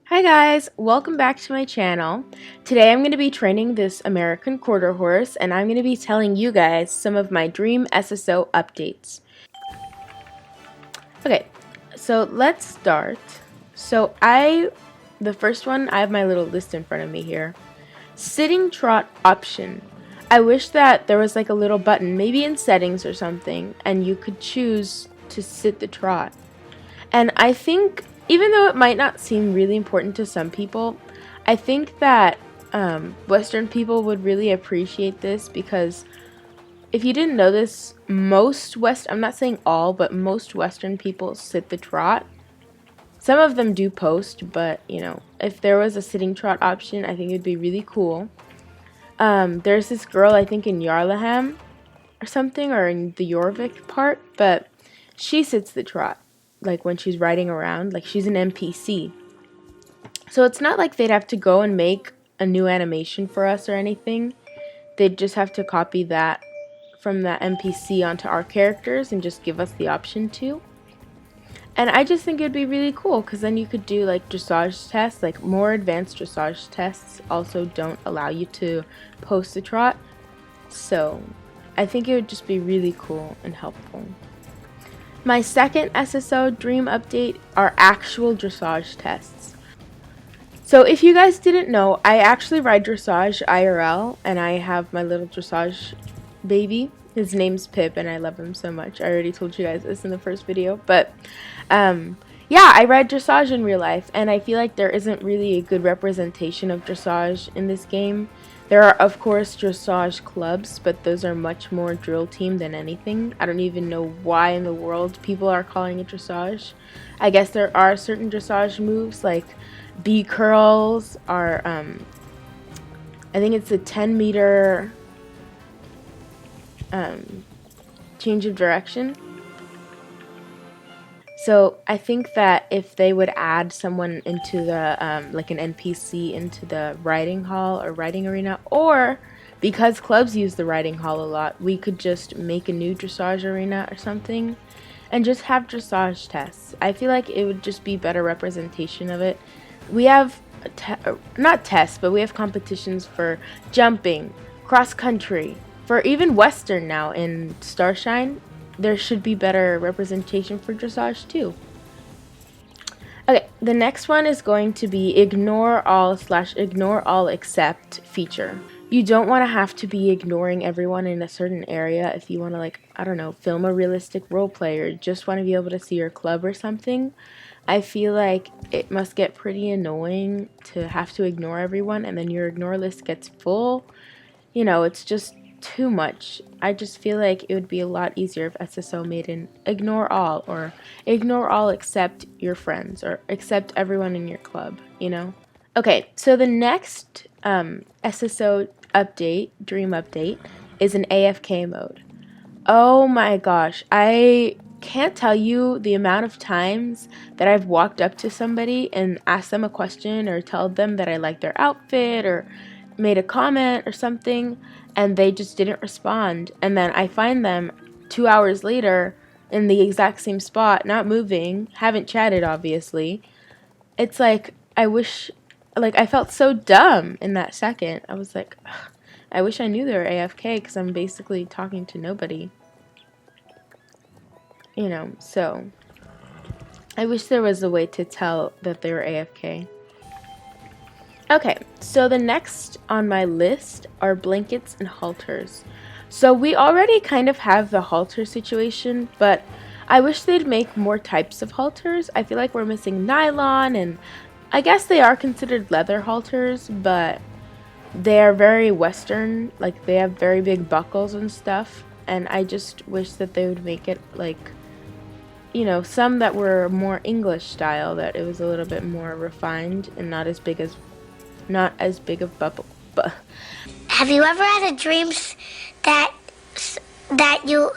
Hi guys, welcome back to my channel. Today I'm going to be training this American quarter horse and I'm going to be telling you guys some of my dream SSO updates. Okay, so let's start. The first one, I have my little list in front of me here. Sitting trot option. I wish that there was like a little button, maybe in settings or something, and you could choose to sit the trot. And I think, even though it might not seem really important to some people, I think that Western people would really appreciate this because if you didn't know this, I'm not saying all, but most Western people sit the trot. Some of them do post, but if there was a sitting trot option, I think it would be really cool. There's this girl, I think in Yarlaham or something, or in the Jorvik part, but she sits the trot. Like when she's riding around, like she's an NPC. So it's not like they'd have to go and make a new animation for us or anything. They'd just have to copy that from that NPC onto our characters and just give us the option to. And I just think it'd be really cool because then you could do like dressage tests, like more advanced dressage tests also don't allow you to post the trot. So I think it would just be really cool and helpful. My second SSO dream update are actual dressage tests. So if you guys didn't know, I actually ride dressage IRL and I have my little dressage baby. His name's Pip and I love him so much. I already told you guys this in the first video, but yeah, I ride dressage in real life and I feel like there isn't really a good representation of dressage in this game. There are, of course, dressage clubs, but those are much more drill team than anything. I don't even know why in the world people are calling it dressage. I guess there are certain dressage moves, like B curls are, I think it's a 10-meter change of direction. So I think that if they would add someone into the, like an NPC into the riding hall or riding arena, or because clubs use the riding hall a lot, we could just make a new dressage arena or something and just have dressage tests. I feel like it would just be better representation of it. We have, not tests, but we have competitions for jumping, cross country, for even Western now in Starshine. There should be better representation for dressage too. Okay, the next one is going to be ignore all/ignore all except feature. You don't want to have to be ignoring everyone in a certain area if you want to, like, I don't know, film a realistic roleplay or just want to be able to see your club or something. I feel like it must get pretty annoying to have to ignore everyone and then your ignore list gets full. It's just too much. I just feel like it would be a lot easier if SSO made an ignore all or ignore all except your friends or except everyone in your club, Okay, so the next SSO update, dream update, is an AFK mode. Oh my gosh, I can't tell you the amount of times that I've walked up to somebody and asked them a question or told them that I like their outfit or made a comment or something and they just didn't respond, and then I find them 2 hours later in the exact same spot, not moving, haven't chatted obviously. It's like I wish, like I felt so dumb in that second. I was like, ugh, I wish I knew they were AFK because I'm basically talking to nobody. So I wish there was a way to tell that they were AFK. Okay, so the next on my list are blankets and halters. So we already kind of have the halter situation, but I wish they'd make more types of halters. I feel like we're missing nylon, and I guess they are considered leather halters, but they are very Western, like they have very big buckles and stuff, and I just wish that they would make it like, some that were more English style, that it was a little bit more refined and not as big of bubble. Have you ever had a dream that you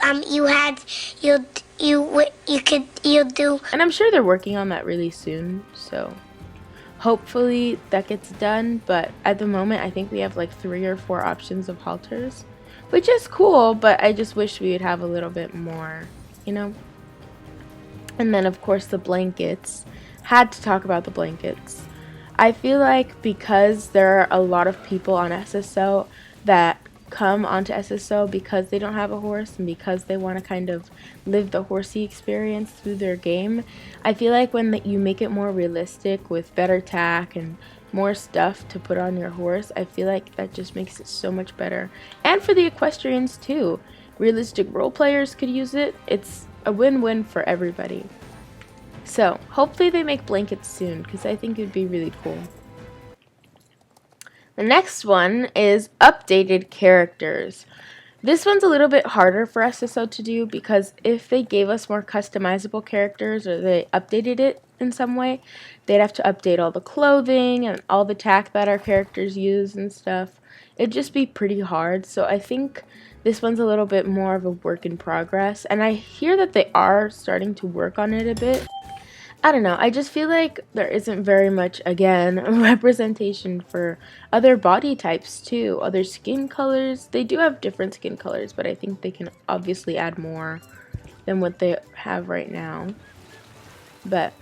do? And I'm sure they're working on that really soon, so hopefully that gets done. But at the moment, I think we have like 3 or 4 options of halters, which is cool. But I just wish we would have a little bit more, And then of course the blankets. Had to talk about the blankets. I feel like because there are a lot of people on SSO that come onto SSO because they don't have a horse and because they want to kind of live the horsey experience through their game, I feel like when you make it more realistic with better tack and more stuff to put on your horse, I feel like that just makes it so much better. And for the equestrians too. Realistic role players could use it. It's a win-win for everybody. So, hopefully they make blankets soon, because I think it would be really cool. The next one is updated characters. This one's a little bit harder for SSO to do, because if they gave us more customizable characters, or they updated it in some way, they'd have to update all the clothing, and all the tack that our characters use and stuff. It'd just be pretty hard, so I think this one's a little bit more of a work in progress, and I hear that they are starting to work on it a bit. I don't know, I just feel like there isn't very much, again, representation for other body types too, other skin colors. They do have different skin colors, but I think they can obviously add more than what they have right now. But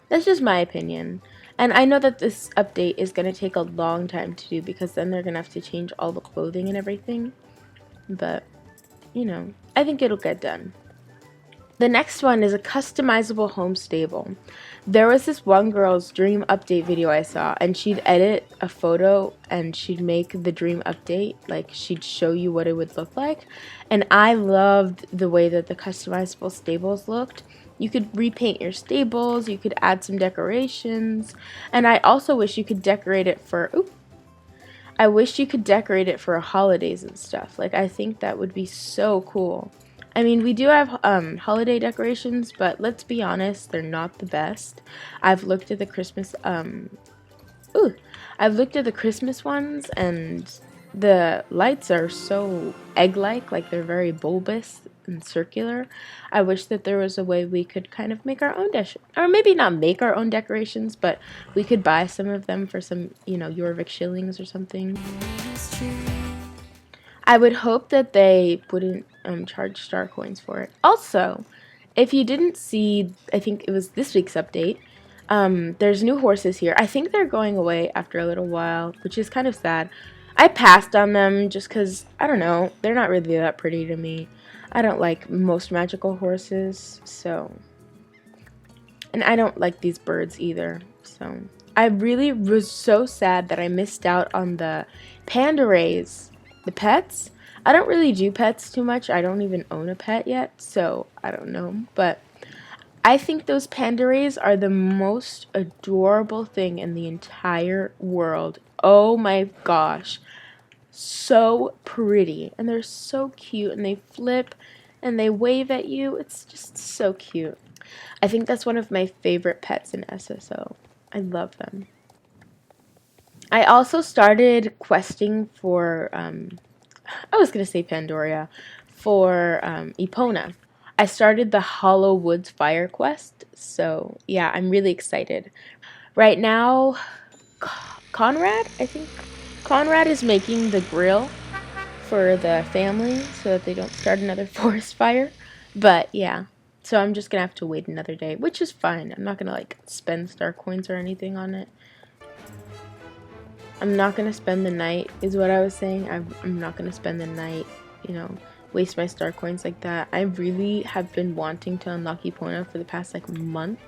that's just my opinion. And I know that this update is going to take a long time to do, because then they're going to have to change all the clothing and everything. But, you know, I think it'll get done. The next one is a customizable home stable. There was this one girl's dream update video I saw, and she'd edit a photo and she'd make the dream update, like she'd show you what it would look like. And I loved the way that the customizable stables looked. You could repaint your stables, you could add some decorations, and I also wish you could decorate it for, I wish you could decorate it for holidays and stuff. Like, I think that would be so cool. I mean, we do have holiday decorations, but let's be honest, they're not the best. I've looked at the Christmas I've looked at the Christmas ones, and the lights are so egg-like they're very bulbous and circular. I wish that there was a way we could kind of make our own or maybe not make our own decorations, but we could buy some of them for some, Jorvik shillings or something. I would hope that they wouldn't charge star coins for it. Also, if you didn't see, I think it was this week's update, there's new horses here. I think they're going away after a little while, which is kind of sad. I passed on them just because, I don't know, they're not really that pretty to me. I don't like most magical horses, so... And I don't like these birds either, so... I really was so sad that I missed out on the panda rays. The pets? I don't really do pets too much. I don't even own a pet yet, so I don't know. But I think those panda rays are the most adorable thing in the entire world. Oh my gosh. So pretty. And they're so cute. And they flip and they wave at you. It's just so cute. I think that's one of my favorite pets in SSO. I love them. I also started questing for, I was going to say Pandoria, for Epona. I started the Hollow Woods Fire quest, so yeah, I'm really excited. Right now, Conrad is making the grill for the family so that they don't start another forest fire. But yeah, so I'm just going to have to wait another day, which is fine. I'm not going to spend star coins or anything on it. I'm not going to spend the night, is what I was saying. I'm not going to spend the night, waste my star coins like that. I really have been wanting to unlock Epona for the past, month.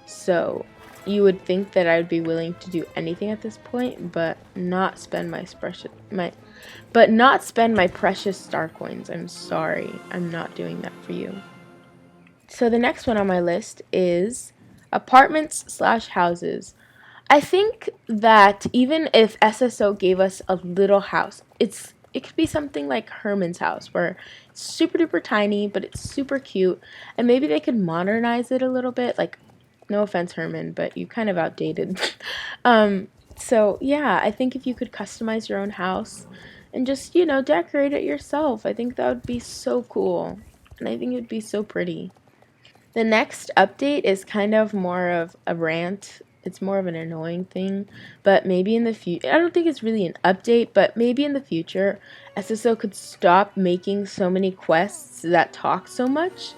So, you would think that I would be willing to do anything at this point, but not spend my precious star coins. I'm sorry. I'm not doing that for you. So, the next one on my list is apartments/houses. I think that even if SSO gave us a little house, it could be something like Herman's house, where it's super duper tiny, but it's super cute, and maybe they could modernize it a little bit. No offense, Herman, but you kind of outdated. So yeah, I think if you could customize your own house and just, decorate it yourself, I think that would be so cool, and I think it would be so pretty. The next update is kind of more of a rant. It's more of an annoying thing, but maybe in the future, I don't think it's really an update, but maybe in the future, SSO could stop making so many quests that talk so much.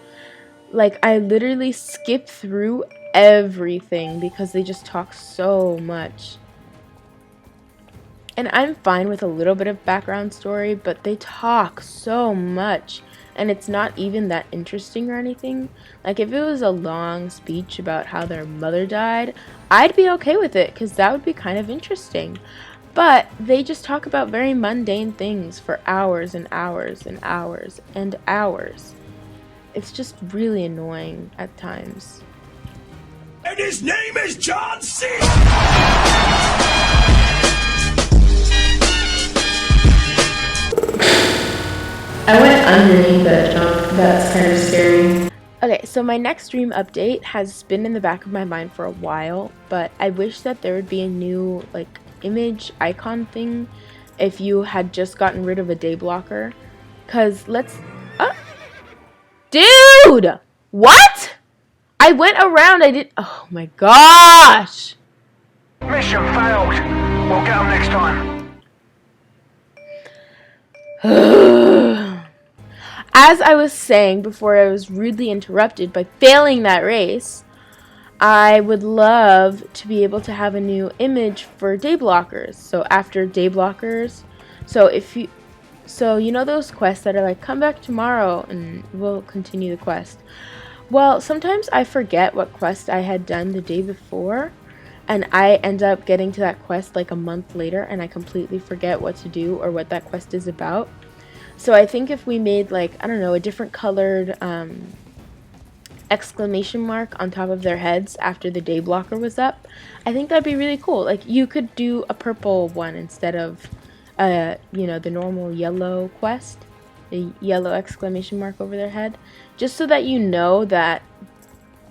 I literally skip through everything because they just talk so much. And I'm fine with a little bit of background story, but they talk so much, and it's not even that interesting or anything. Like, if it was a long speech about how their mother died, I'd be okay with it, because that would be kind of interesting. But they just talk about very mundane things for hours and hours and hours and hours. It's just really annoying at times. And his name is John C. I went underneath that jump. That's kind of scary. Okay, so my next stream update has been in the back of my mind for a while, but I wish that there would be a new, like, image icon thing if you had just gotten rid of a day blocker. Cause Dude! What? I went around, oh my gosh! Mission failed. We'll get him next time. As I was saying before I was rudely interrupted by failing that race, I would love to be able to have a new image for day blockers. So after day blockers, so you know those quests that are like, come back tomorrow and we'll continue the quest. Well, sometimes I forget what quest I had done the day before, and I end up getting to that quest like a month later, and I completely forget what to do or what that quest is about. So I think if we made, like, I don't know, a different colored exclamation mark on top of their heads after the day blocker was up, I think that'd be really cool. Like, you could do a purple one instead of, you know, the normal yellow quest, the yellow exclamation mark over their head, just so that you know that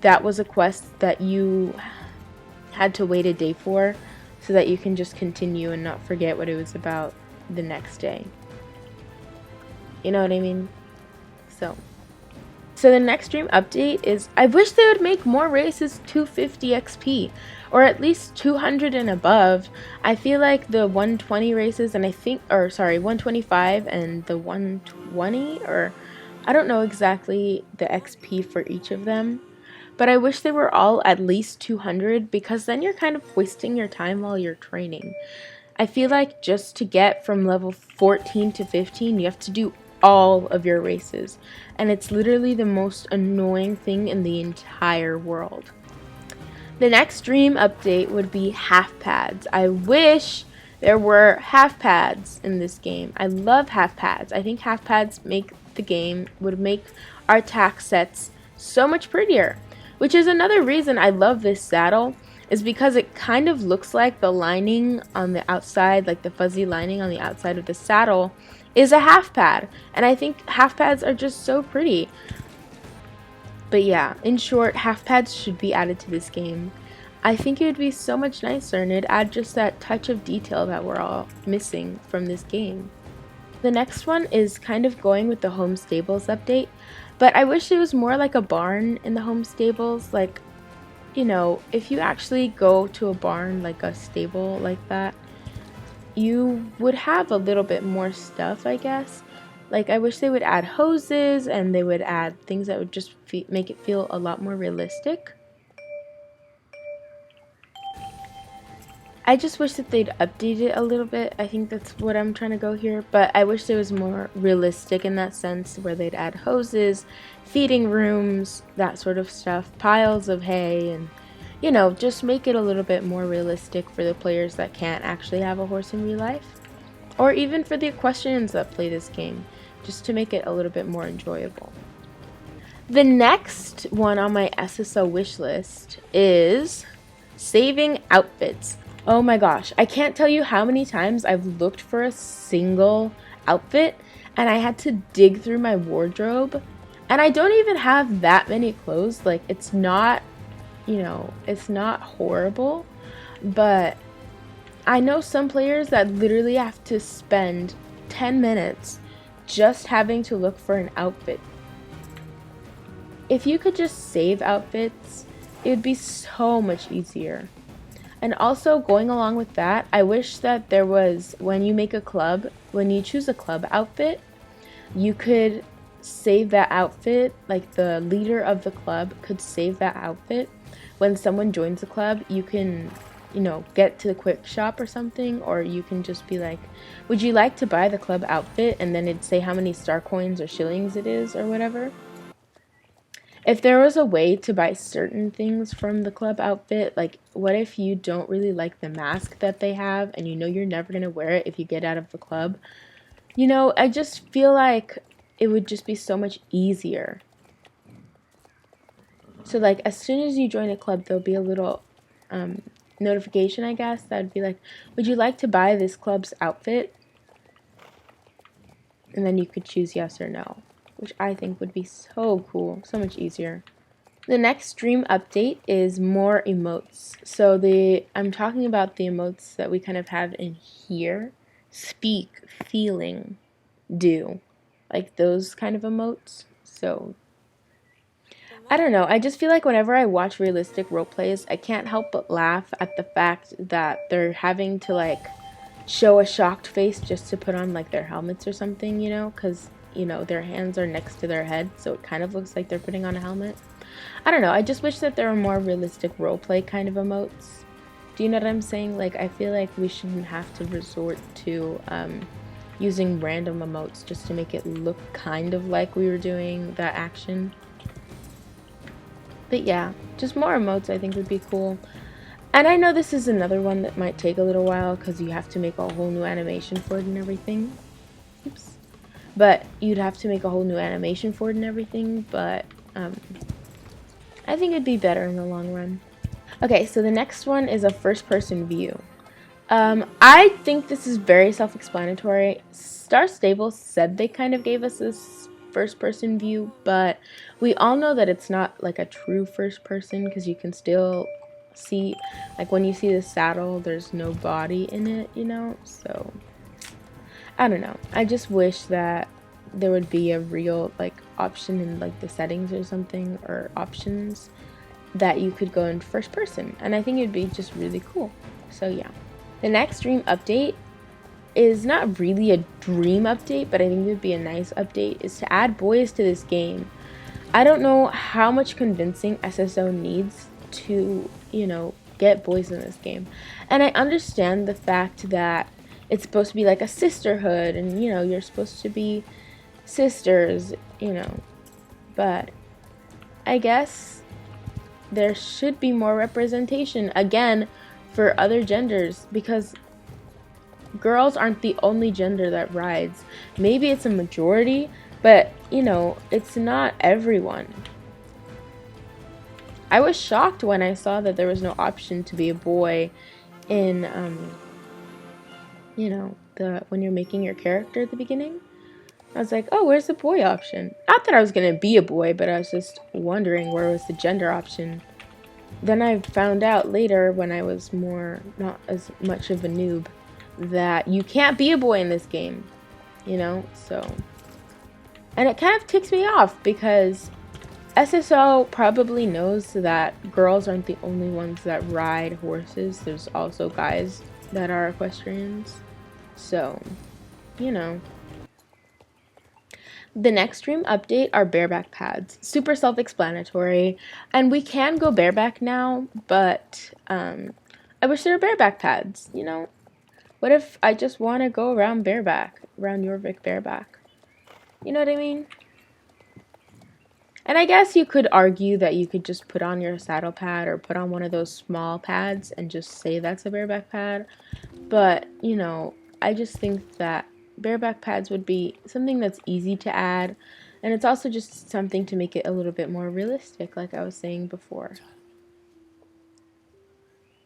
that was a quest that you had to wait a day for, so that you can just continue and not forget what it was about the next day. You know what I mean? So the next stream update is, I wish they would make more races 250 XP, or at least 200 and above. I feel like the 120 races, and 125 and the 120, or I don't know exactly the XP for each of them, but I wish they were all at least 200, because then you're kind of wasting your time while you're training. I feel like just to get from level 14 to 15, you have to do all of your races, and it's literally the most annoying thing in the entire world. The next stream update would be half pads. I wish there were half pads in this game. I love half pads. I think half pads would make our attack sets so much prettier, which is another reason I love this saddle, is because it kind of looks like the lining on the outside, like the fuzzy lining on the outside of the saddle, is a half pad, and I think half pads are just so pretty. But yeah, in short, half pads should be added to this game. I think it would be so much nicer, and it'd add just that touch of detail that we're all missing from this game. The next one is kind of going with the home stables update, but I wish it was more like a barn in the home stables. Like, you know, if you actually go to a barn, like a stable like that, you would have a little bit more stuff, I guess. Like, I wish they would add hoses, and they would add things that would just make it feel a lot more realistic. I just wish that they'd update it a little bit. I think that's what I'm trying to go here, but I wish it was more realistic in that sense, where they'd add hoses, feeding rooms, that sort of stuff, piles of hay, and, you know, just make it a little bit more realistic for the players that can't actually have a horse in real life, or even for the equestrians that play this game, just to make it a little bit more enjoyable. The next one on my SSO wish list is saving outfits. Oh my gosh, I can't tell you how many times I've looked for a single outfit, and I had to dig through my wardrobe, and I don't even have that many clothes. Like, it's not, you know, it's not horrible, but I know some players that literally have to spend 10 minutes just having to look for an outfit. If you could just save outfits, it would be so much easier. And also, going along with that, I wish that there was, when you make a club, when you choose a club outfit, you could save that outfit, like the leader of the club could save that outfit when someone joins the club, you can, you know, get to the quick shop or something, or you can just be like, would you like to buy the club outfit? And then it'd say how many star coins or shillings it is or whatever. If there was a way to buy certain things from the club outfit, like what if you don't really like the mask that they have and you know you're never going to wear it if you get out of the club? You know, I just feel like it would just be so much easier. So like as soon as you join a club, there'll be a little notification, I guess, that would be like, would you like to buy this club's outfit? And then you could choose yes or no, which I think would be so cool, so much easier. The next stream update is more emotes. So I'm talking about the emotes that we kind of have in here. Speak, feeling, do. Like those kind of emotes. So I don't know, I just feel like whenever I watch realistic roleplays, I can't help but laugh at the fact that they're having to like show a shocked face just to put on like their helmets or something, you know, because, you know, their hands are next to their head, so it kind of looks like they're putting on a helmet. I don't know, I just wish that there were more realistic roleplay kind of emotes. Do you know what I'm saying? Like, I feel like we shouldn't have to resort to using random emotes just to make it look kind of like we were doing that action. But yeah, just more emotes I think would be cool. And I know this is another one that might take a little while because you have to make a whole new animation for it and everything. Oops. But you'd have to make a whole new animation for it and everything, but I think it'd be better in the long run. Okay, so the next one is a first-person view. I think this is very self-explanatory. Star Stable said they kind of gave us this first-person view, but we all know that it's not like a true first-person because you can still see, like when you see the saddle, there's no body in it, you know? So, I don't know. I just wish that there would be a real like option in like the settings or something, or options that you could go in first person, and I think it'd be just really cool. So yeah. The next dream update is not really a dream update, but I think it would be a nice update, is to add boys to this game. I don't know how much convincing SSO needs to, you know, get boys in this game. And I understand the fact that it's supposed to be like a sisterhood and, you know, you're supposed to be sisters, you know, but I guess there should be more representation, again, for other genders, because girls aren't the only gender that rides. Maybe it's a majority, but, you know, it's not everyone. I was shocked when I saw that there was no option to be a boy in, you know, when you're making your character at the beginning. I was like, oh, where's the boy option? Not that I was going to be a boy, but I was just wondering where was the gender option. Then I found out later, when I was not as much of a noob, that you can't be a boy in this game, you know, so. And it kind of ticks me off because SSO probably knows that girls aren't the only ones that ride horses. There's also guys that are equestrians. So, you know. The next stream update are bareback pads. Super self-explanatory. And we can go bareback now, but I wish there were bareback pads, you know. What if I just want to go around bareback, around Jorvik bareback? You know what I mean? And I guess you could argue that you could just put on your saddle pad or put on one of those small pads and just say that's a bareback pad. But, you know, I just think that bareback pads would be something that's easy to add. And it's also just something to make it a little bit more realistic, like I was saying before.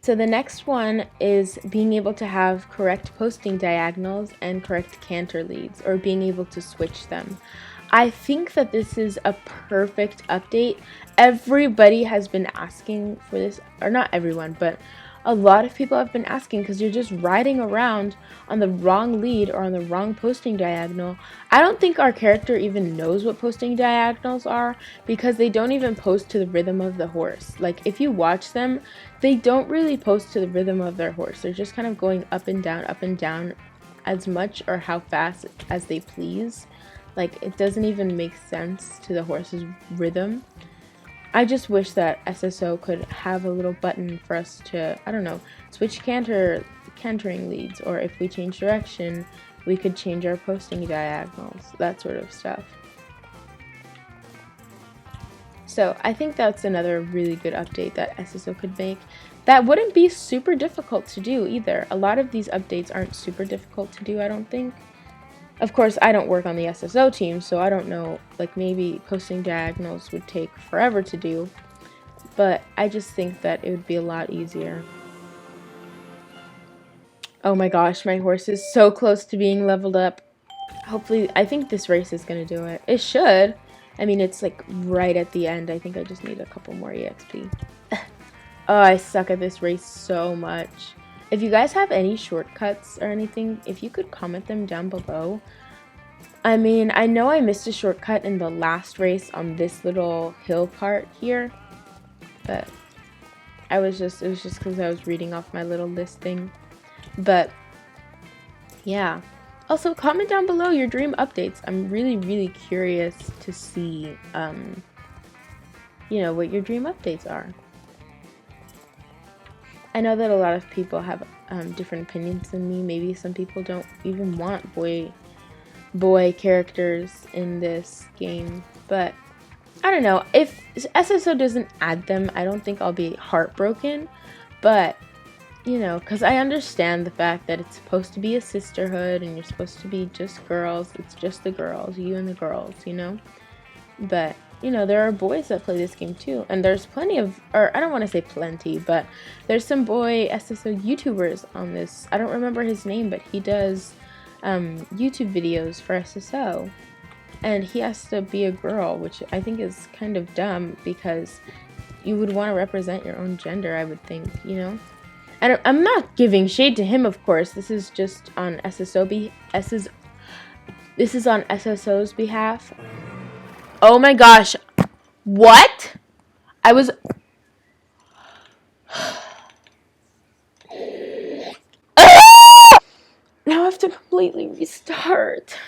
So the next one is being able to have correct posting diagonals and correct canter leads, or being able to switch them. I think that this is a perfect update. Everybody has been asking for this, or not everyone, but a lot of people have been asking because you're just riding around on the wrong lead or on the wrong posting diagonal. I don't think our character even knows what posting diagonals are because they don't even post to the rhythm of the horse. Like, if you watch them, they don't really post to the rhythm of their horse. They're just kind of going up and down as much or how fast as they please. Like, it doesn't even make sense to the horse's rhythm. I just wish that SSO could have a little button for us to, I don't know, switch cantering leads, or if we change direction, we could change our posting diagonals, that sort of stuff. So I think that's another really good update that SSO could make. That wouldn't be super difficult to do either. A lot of these updates aren't super difficult to do, I don't think. Of course, I don't work on the SSO team, so I don't know, like maybe posting diagonals would take forever to do, but I just think that it would be a lot easier. Oh my gosh, my horse is so close to being leveled up. Hopefully, I think this race is going to do it. It should. I mean, it's like right at the end. I think I just need a couple more EXP. Oh, I suck at this race so much. If you guys have any shortcuts or anything, if you could comment them down below. I mean, I know I missed a shortcut in the last race on this little hill part here, but it was just because I was reading off my little list thing. But yeah. Also, comment down below your dream updates. I'm really, really curious to see, you know, what your dream updates are. I know that a lot of people have different opinions than me. Maybe some people don't even want boy characters in this game. But I don't know. If SSO doesn't add them, I don't think I'll be heartbroken. But, you know, because I understand the fact that it's supposed to be a sisterhood and you're supposed to be just girls. It's just the girls, you and the girls, you know. But, you know, there are boys that play this game too. And there's plenty of, or I don't want to say plenty, but there's some boy SSO YouTubers on this. I don't remember his name, but he does YouTube videos for SSO. And he has to be a girl, which I think is kind of dumb because you would want to represent your own gender, I would think, you know. I'm not giving shade to him, of course. This is just on this is on SSO's behalf. Oh my gosh. What? I was... Now I have to completely restart.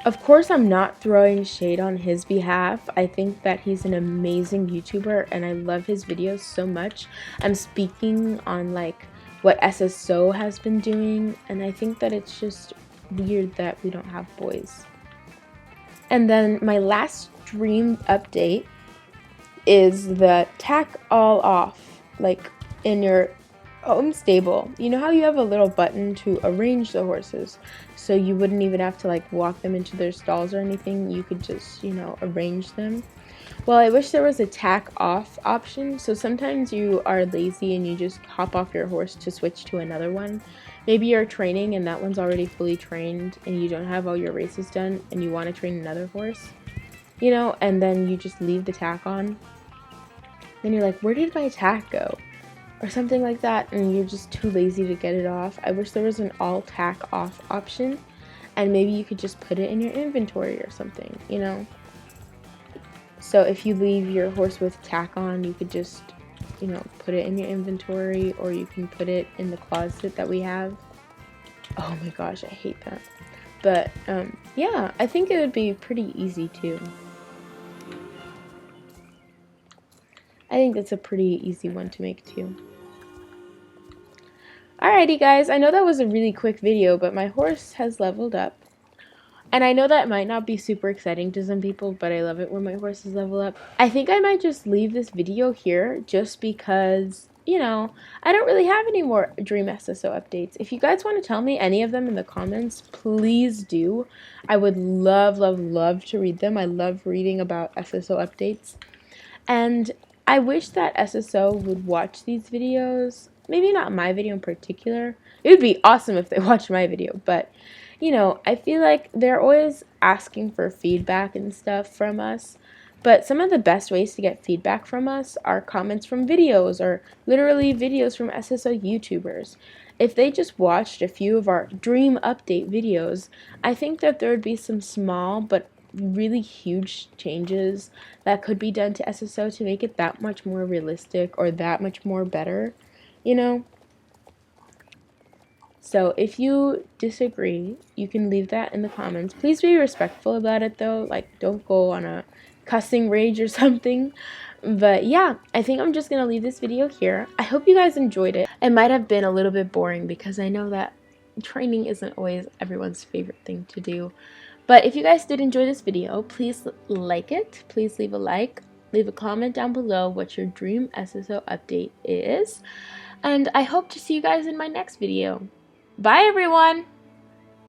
Of course, I'm not throwing shade on his behalf. I think that he's an amazing YouTuber and I love his videos so much. I'm speaking on like what SSO has been doing, and I think that it's just weird that we don't have boys. And then my last dream update is the tack all off, like in your home stable. You know how you have a little button to arrange the horses, so you wouldn't even have to like walk them into their stalls or anything. You could just, you know, arrange them. Well, I wish there was a tack off option. So sometimes you are lazy and you just hop off your horse to switch to another one. Maybe you're training and that one's already fully trained and you don't have all your races done and you want to train another horse, you know, and then you just leave the tack on. Then you're like, where did my tack go? Or something like that, and you're just too lazy to get it off. I wish there was an all tack off option, and maybe you could just put it in your inventory or something, you know. So if you leave your horse with tack on, you could just, you know, put it in your inventory, or you can put it in the closet that we have. Oh my gosh, I hate that. But yeah, I think it would be pretty easy too. I think it's a pretty easy one to make too. Alrighty guys, I know that was a really quick video, but my horse has leveled up. And I know that might not be super exciting to some people, but I love it when my horses level up. I think I might just leave this video here just because, you know, I don't really have any more Dream SSO updates. If you guys want to tell me any of them in the comments, please do. I would love, love, love to read them. I love reading about SSO updates. And I wish that SSO would watch these videos. Maybe not my video in particular. It would be awesome if they watched my video, but you know, I feel like they're always asking for feedback and stuff from us. But some of the best ways to get feedback from us are comments from videos, or literally videos from SSO YouTubers. If they just watched a few of our Dream Update videos, I think that there would be some small but really huge changes that could be done to SSO to make it that much more realistic or that much more better, you know? So if you disagree, you can leave that in the comments. Please be respectful about it though. Like, don't go on a cussing rage or something. But yeah, I think I'm just gonna leave this video here. I hope you guys enjoyed it. It might have been a little bit boring because I know that training isn't always everyone's favorite thing to do. But if you guys did enjoy this video, please like it. Please leave a like. Leave a comment down below what your dream SSO update is. And I hope to see you guys in my next video. Bye everyone!